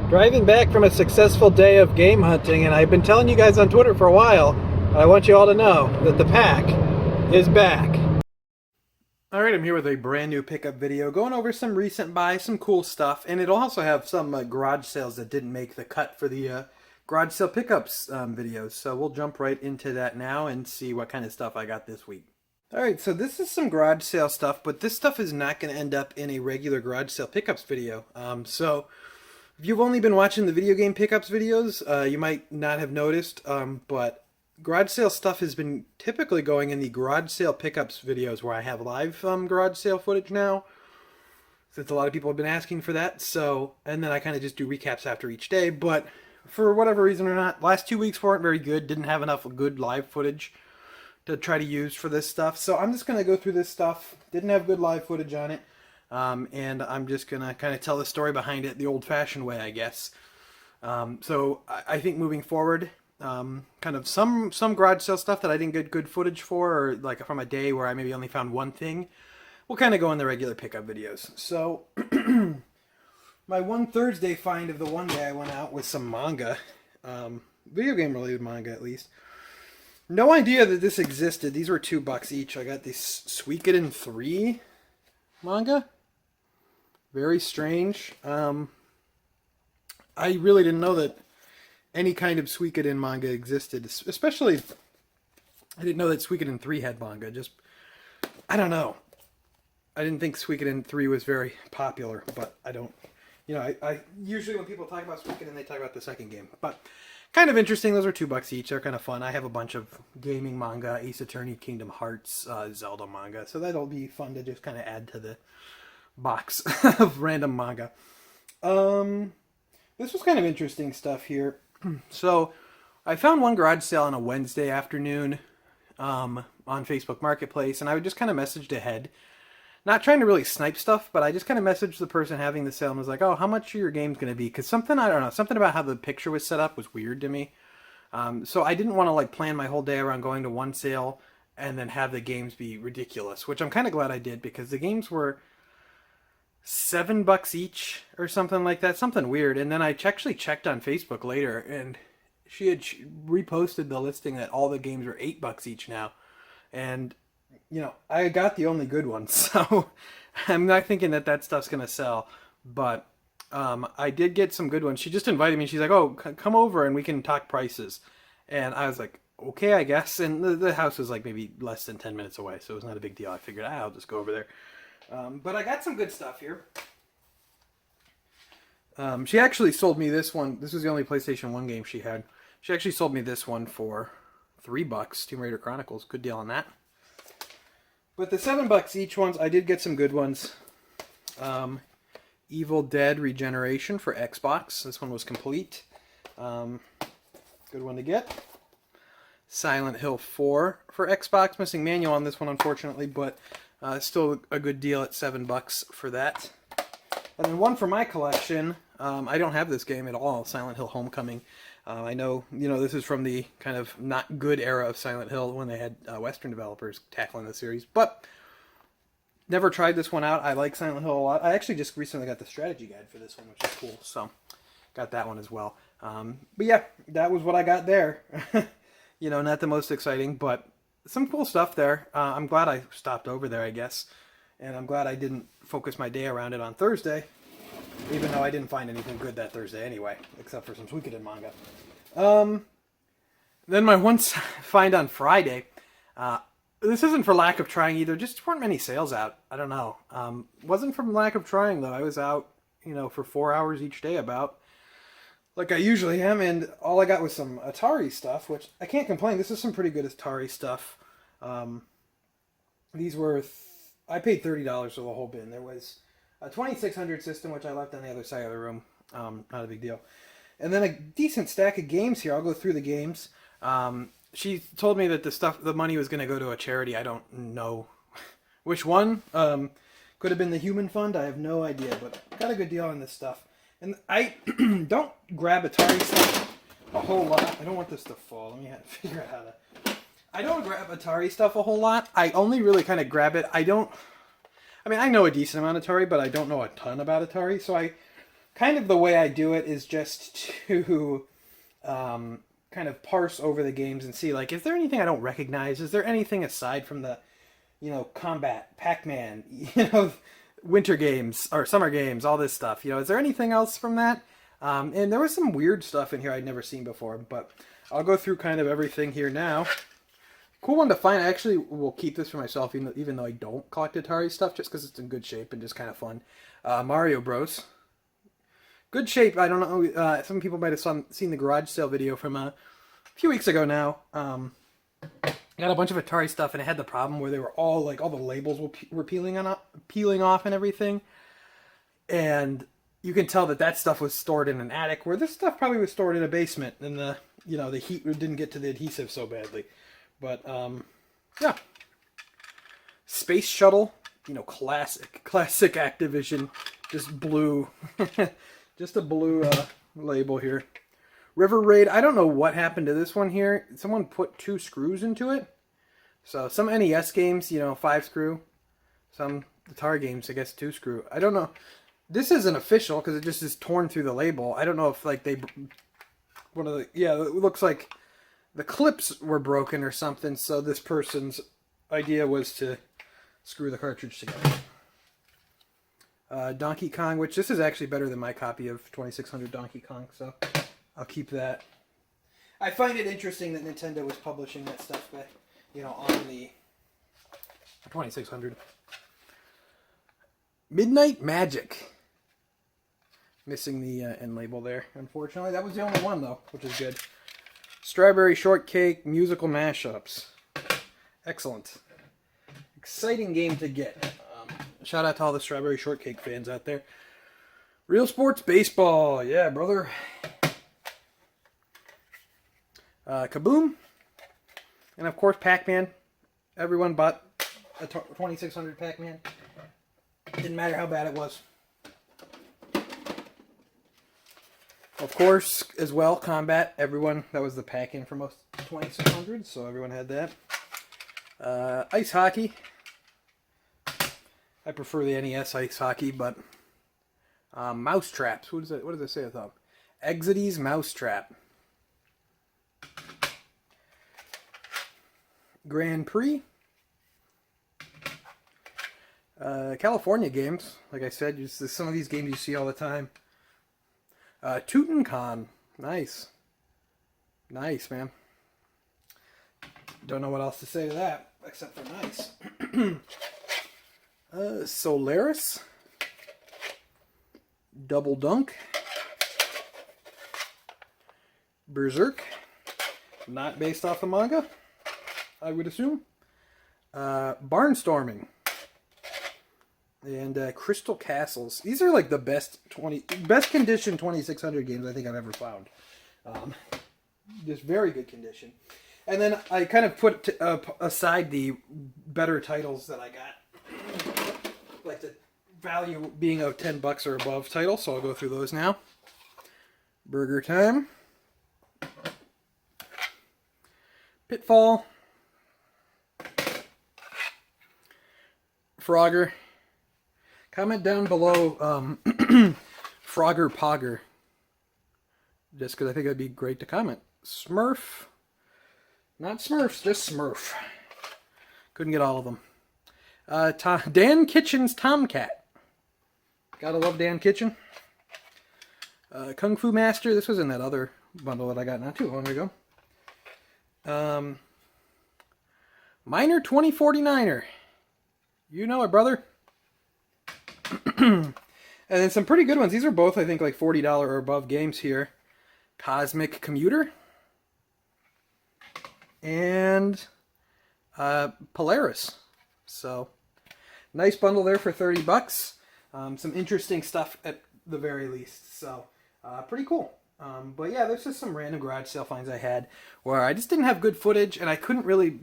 Driving back from a successful day of game hunting, and I've been telling you guys on Twitter for a while, but I want you all to know that the pack is back. Alright, I'm here with a brand new pickup video, going over some recent buys, some cool stuff, and it'll also have some garage sales that didn't make the cut for the garage sale pickups videos. So we'll jump right into that now and see what kind of stuff I got this week. Alright, so this is some garage sale stuff, but this stuff is not going to end up in a regular garage sale pickups video. So if you've only been watching the video game pickups videos, you might not have noticed, but garage sale stuff has been typically going in the garage sale pickups videos where I have live garage sale footage now, since a lot of people have been asking for that. So, and then I kind of just do recaps after each day, but for whatever reason or not, last 2 weeks weren't very good, didn't have enough good live footage to try to use for this stuff. So I'm just going to go through this stuff, didn't have good live footage on it. And I'm just going to kind of tell the story behind it the old-fashioned way, I guess. So I think moving forward, kind of some garage sale stuff that I didn't get good footage for, or like from a day where I maybe only found one thing, will kind of go in the regular pickup videos. So my one Thursday find of the one day I went out with some manga, video game related manga at least. No idea that this existed. These were $2 each. I got this Suikoden 3 manga. Very strange. I really didn't know that any kind of Suikoden manga existed. Especially, I didn't know that Suikoden 3 had manga. Just, I don't know. I didn't think Suikoden 3 was very popular, but I don't, you know, I usually when people talk about Suikoden, they talk about the second game. But kind of interesting. Those are $2 each. They're kind of fun. I have a bunch of gaming manga, Ace Attorney, Kingdom Hearts, Zelda manga. So that'll be fun to just kind of add to the box of random manga. This was kind of interesting stuff here. So I found one garage sale on a Wednesday afternoon on Facebook Marketplace, and I would just kind of messaged ahead. Not trying to really snipe stuff, but I just kind of messaged the person having the sale and was like, oh, how much are your games going to be? Because something, I don't know, something about how the picture was set up was weird to me. So I didn't want to like plan my whole day around going to one sale and then have the games be ridiculous, which I'm kind of glad I did, because the games were $7 each or something like that, something weird. And then I actually checked on Facebook later, and she had reposted the listing that all the games were $8 each now. And you know, I got the only good ones, so I'm not thinking that that stuff's gonna sell. But I did get some good ones. She just invited me. She's like, "Oh, come over and we can talk prices." And I was like, "Okay, I guess." And the house was like maybe less than 10 minutes away, so it was not a big deal. I figured, I'll just go over there. But I got some good stuff here. She actually sold me this one. This was the only PlayStation 1 game she had. She actually sold me this one for $3. Tomb Raider Chronicles. Good deal on that. But the $7 each ones, I did get some good ones. Evil Dead Regeneration for Xbox. This one was complete. Good one to get. Silent Hill 4 for Xbox. Missing manual on this one, unfortunately, but still a good deal at $7 for that. And then one for my collection. I don't have this game at all, Silent Hill Homecoming. I know, you know, this is from the kind of not good era of Silent Hill when they had Western developers tackling the series, but never tried this one out. I like Silent Hill a lot. I actually just recently got the strategy guide for this one, which is cool, so got that one as well. But yeah, that was what I got there. You know, not the most exciting, but some cool stuff there. I'm glad I stopped over there, I guess, and I'm glad I didn't focus my day around it on Thursday. Even though I didn't find anything good that Thursday anyway, except for some Suikoden manga. Then my one find on Friday, this isn't for lack of trying either, just weren't many sales out. I don't know. Wasn't from lack of trying though. I was out, you know, for 4 hours each day about, like I usually am, and all I got was some Atari stuff, which I can't complain. This is some pretty good Atari stuff. These were, I paid $30 for the whole bin. There was a 2600 system, which I left on the other side of the room. Not a big deal. And then a decent stack of games here. I'll go through the games. She told me that the money was going to go to a charity. I don't know which one. Could have been the Human Fund. I have no idea, but got a good deal on this stuff. And I don't grab Atari stuff a whole lot. I don't want this to fall. Let me figure out how to... I don't grab Atari stuff a whole lot. I only really kind of grab it. I mean, I know a decent amount of Atari, but I don't know a ton about Atari, so I kind of the way I do it is just to kind of parse over the games and see, like, is there anything I don't recognize? Is there anything aside from the, Combat, Pac-Man, winter games or summer games, all this stuff? Is there anything else from that? And there was some weird stuff in here I'd never seen before, but I'll go through kind of everything here now. Cool one to find. I actually will keep this for myself, even though I don't collect Atari stuff, just because it's in good shape and just kind of fun. Mario Bros. Good shape. I don't know. Some people might have seen the garage sale video from a few weeks ago now. Got a bunch of Atari stuff, and it had the problem where they were all like all the labels were peeling off and everything, and you can tell that stuff was stored in an attic, where this stuff probably was stored in a basement, and the heat didn't get to the adhesive so badly. But yeah, Space Shuttle, classic Activision, just blue, just a blue label here. River Raid, I don't know what happened to this one here. Someone put 2 screws into it. So some NES games, 5 screw. Some Atari games, I guess 2 screw. I don't know. This isn't official because it just is torn through the label. I don't know if like it looks like the clips were broken or something. So this person's idea was to screw the cartridge together. Donkey Kong, which this is actually better than my copy of 2600 Donkey Kong, so I'll keep that. I find it interesting that Nintendo was publishing that stuff back, on the 2600. Midnight Magic. Missing the end label there, unfortunately. That was the only one, though, which is good. Strawberry Shortcake musical mashups. Excellent. Exciting game to get. Shout out to all the Strawberry Shortcake fans out there. Real Sports Baseball. Yeah, brother. Kaboom. And of course, Pac-Man. Everyone bought a 2600 Pac-Man. Didn't matter how bad it was. Of course, as well, Combat. Everyone, that was the pack-in for most 2600, so everyone had that. Ice Hockey. I prefer the NES Ice Hockey, but Mouse Traps. What does it say at the top? Exidy's Mousetrap. Grand Prix. California games. Like I said, just some of these games you see all the time. Tutankhamun. Nice. Nice, man. Don't know what else to say to that, except for nice. Solaris. Double Dunk. Berserk. Not based off the manga, I would assume. Barnstorming. And Crystal Castles. These are like the best condition 2600 games I think I've ever found. Just very good condition. And then I kind of put aside the better titles that I got. Like the value being of $10 or above title, so I'll go through those now. Burger Time. Pitfall. Frogger. Comment down below Frogger Pogger. Just because I think it'd be great to comment. Smurf. Not Smurfs, just Smurf. Couldn't get all of them. Dan Kitchen's Tomcat. Gotta love Dan Kitchen. Kung Fu Master. This was in that other bundle that I got not too long ago. Miner 2049er. You know it, brother. And then some pretty good ones. These are both, I think, like $40 or above games here. Cosmic Commuter. And Polaris. So, nice bundle there for $30. Some interesting stuff at the very least. So, pretty cool. But yeah, there's just some random garage sale finds I had where I just didn't have good footage and I couldn't really,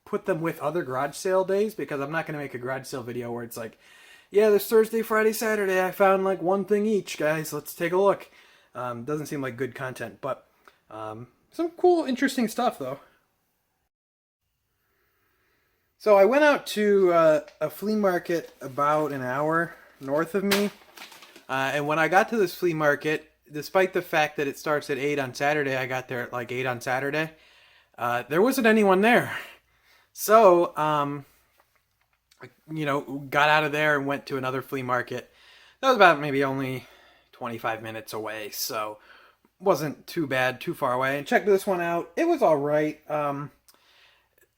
put them with other garage sale days because I'm not going to make a garage sale video where it's like, yeah, this Thursday, Friday, Saturday, I found like one thing each, guys. Let's take a look. Doesn't seem like good content, but some cool, interesting stuff, though. So I went out to a flea market about an hour north of me. And when I got to this flea market, despite the fact that it starts at 8 on Saturday, I got there at like 8 on Saturday, there wasn't anyone there. So, got out of there and went to another flea market. That was about maybe only 25 minutes away, so wasn't too bad, too far away. And checked this one out. It was all right. A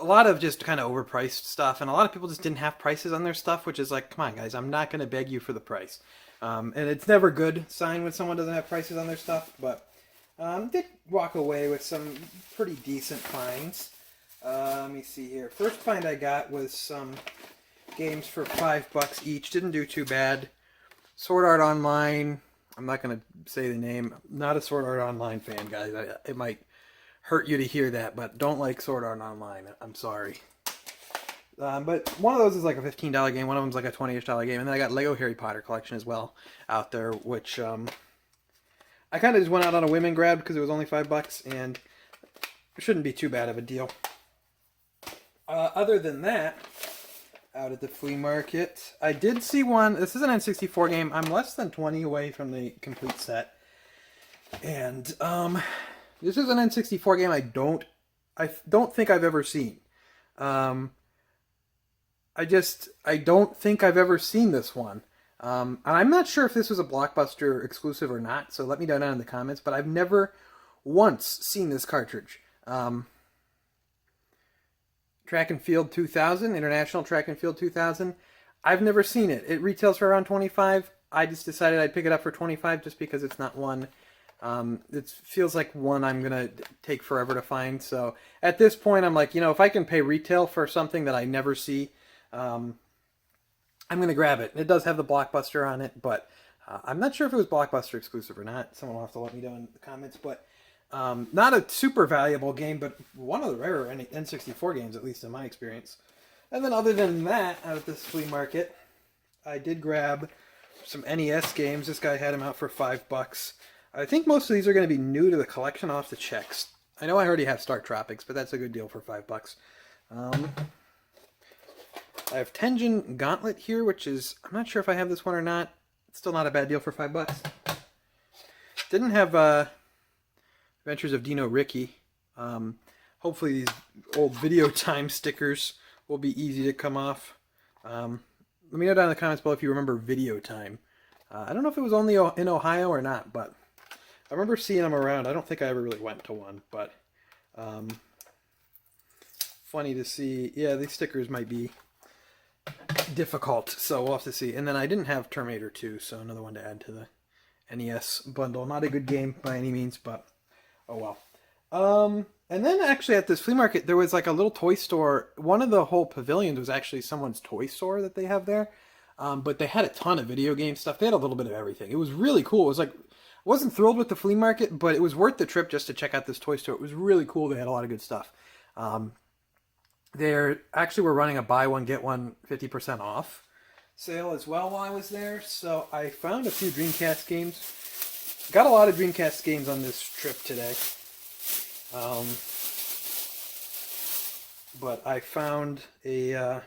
lot of just kind of overpriced stuff, and a lot of people just didn't have prices on their stuff, which is like, come on, guys, I'm not going to beg you for the price. And it's never a good sign when someone doesn't have prices on their stuff, but did walk away with some pretty decent finds. Let me see here. First find I got was some games for $5 each. Didn't do too bad. Sword Art Online. I'm not going to say the name. I'm not a Sword Art Online fan, guys. It might hurt you to hear that, but don't like Sword Art Online. I'm sorry. But one of those is like a $15 game. One of them's like a $20-ish game. And then I got Lego Harry Potter collection as well out there, which I kind of just went out on a whim and grabbed because it was only $5, and it shouldn't be too bad of a deal. Other than that, out at the flea market, I did see one. This is an N64 game. I'm less than 20 away from the complete set. And this is an N64 game I don't think I've ever seen. I don't think I've ever seen this one. And I'm not sure if this was a Blockbuster exclusive or not, so let me know down in the comments, but I've never once seen this cartridge. Track and Field 2000, International Track and Field 2000. I've never seen it. It retails for around $25. I just decided I'd pick it up for $25 just because it's not one. It feels like one I'm going to take forever to find. So at this point, I'm like, if I can pay retail for something that I never see, I'm going to grab it. It does have the Blockbuster on it, but I'm not sure if it was Blockbuster exclusive or not. Someone will have to let me know in the comments, but not a super valuable game, but one of the rarer N64 games, at least in my experience. And then other than that, out at this flea market, I did grab some NES games. This guy had them out for $5. I think most of these are going to be new to the collection. I'll have to check. I know I already have Star Tropics, but that's a good deal for $5. I have Tengen Gauntlet here, which is, I'm not sure if I have this one or not. It's still not a bad deal for $5. Didn't have Adventures of Dino Riki. Hopefully these old video time stickers will be easy to come off. Let me know down in the comments below if you remember Video Time. I don't know if it was only in Ohio or not, but I remember seeing them around. I don't think I ever really went to one, but funny to see. Yeah, these stickers might be difficult, so we'll have to see. And then I didn't have Terminator 2, so another one to add to the NES bundle. Not a good game by any means, but oh well. And then actually at this flea market, there was like a little toy store. One of the whole pavilions was actually someone's toy store that they have there. But they had a ton of video game stuff. They had a little bit of everything. It was really cool. It was like, I wasn't thrilled with the flea market, but it was worth the trip just to check out this toy store. It was really cool. They had a lot of good stuff. They actually were running a buy one, get one 50% off sale as well while I was there. So I found a few Dreamcast games. Got a lot of Dreamcast games on this trip today. But I found a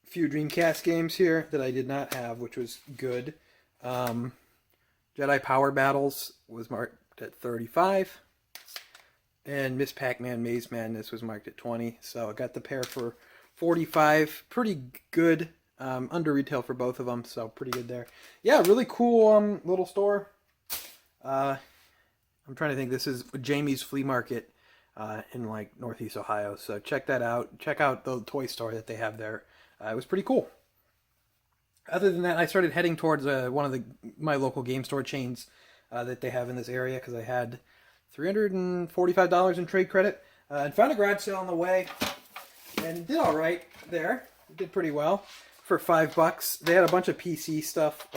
few Dreamcast games here that I did not have, which was good. Jedi Power Battles was marked at $35. And Miss Pac-Man Maze Madness was marked at $20. So I got the pair for $45. Pretty good. Under retail for both of them, so pretty good there. Yeah, really cool little store. I'm trying to think. This is Jamie's Flea Market in like Northeast Ohio. So check that out. Check out the toy store that they have there. It was pretty cool. Other than that, I started heading towards one of my local game store chains that they have in this area because I had $345 in trade credit and found a garage sale on the way and did all right there. Did pretty well for $5. They had a bunch of PC stuff,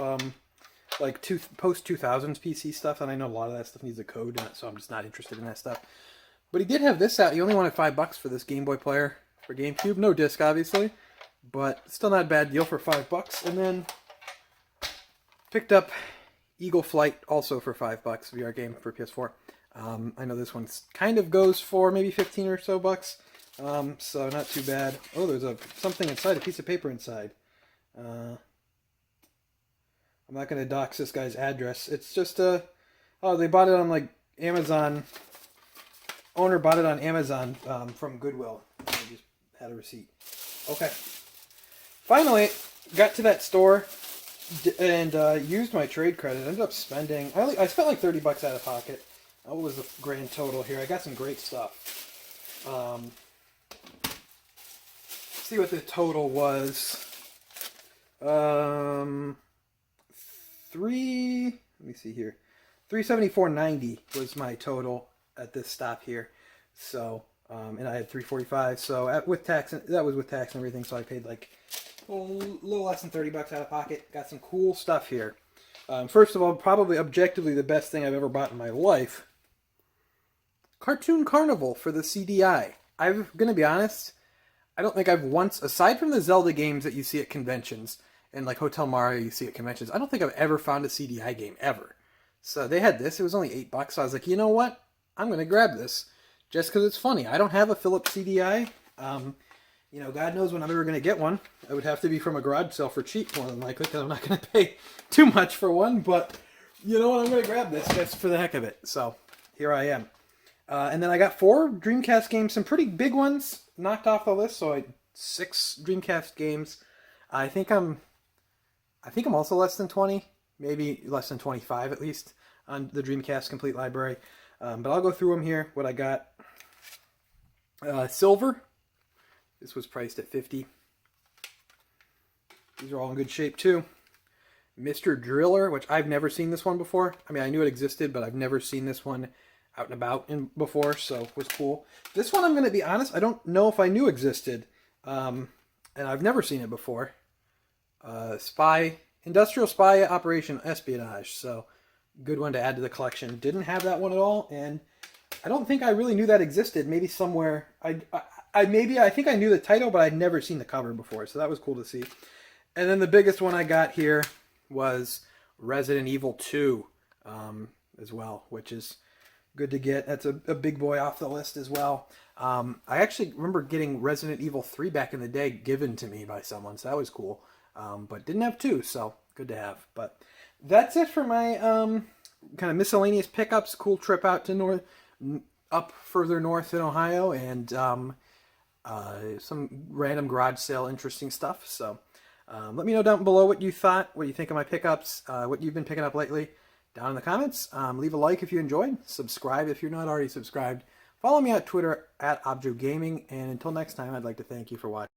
like post 2000s PC stuff, and I know a lot of that stuff needs a code in it, so I'm just not interested in that stuff. But he did have this out. He only wanted $5 for this Game Boy player for GameCube. No disc, obviously, but still not a bad deal for $5. And then picked up Eagle Flight also for $5, VR game for PS4. I know this one kind of goes for maybe 15 or so bucks, so not too bad. Oh, there's something inside, a piece of paper inside. I'm not going to dox this guy's address. It's just oh, they bought it on like Amazon. Owner bought it on Amazon from Goodwill. I just had a receipt. Okay. Finally, got to that store and used my trade credit. Ended up spending. I spent like $30 out of pocket. What was the grand total here? I got some great stuff. See what the total was. Let me see here. $374.90 was my total at this stop here. So, and I had $345. So with tax, that was with tax and everything. So I paid like a little less than $30 out of pocket. Got some cool stuff here. First of all, probably objectively the best thing I've ever bought in my life. Cartoon Carnival for the CDI. I'm going to be honest, I don't think I've once, aside from the Zelda games that you see at conventions, and like Hotel Mario you see at conventions, I don't think I've ever found a CDI game, ever. So they had this, it was only $8, so I was like, you know what? I'm going to grab this, just because it's funny. I don't have a Philips CDI. You know, God knows when I'm ever going to get one. It would have to be from a garage sale for cheap, more than likely, because I'm not going to pay too much for one, but you know what? I'm going to grab this just for the heck of it. So here I am. And then I got 4 Dreamcast games, some pretty big ones knocked off the list. So 6 Dreamcast games. I think I'm also less than 20, maybe less than 25 at least on the Dreamcast Complete Library. But I'll go through them here. What I got: Silver. This was priced at $50. These are all in good shape too. Mr. Driller, which I've never seen this one before. I mean, I knew it existed, but I've never seen this one out and about before, so it was cool. This one, I'm going to be honest, I don't know if I knew existed, and I've never seen it before. Industrial Spy Operation Espionage, so good one to add to the collection. Didn't have that one at all, and I don't think I really knew that existed. Maybe somewhere, I think I knew the title, but I'd never seen the cover before, so that was cool to see. And then the biggest one I got here was Resident Evil 2 as well, which is good to get. That's a big boy off the list as well. I actually remember getting Resident Evil 3 back in the day given to me by someone, so that was cool. But didn't have 2, so good to have. But that's it for my kind of miscellaneous pickups. Cool trip out to up further north in Ohio, and some random garage sale interesting stuff. So let me know down below what you thought, what you think of my pickups, what you've been picking up lately. Down in the comments. Leave a like if you enjoyed. Subscribe if you're not already subscribed. Follow me on Twitter at ObjoGaming. And until next time, I'd like to thank you for watching.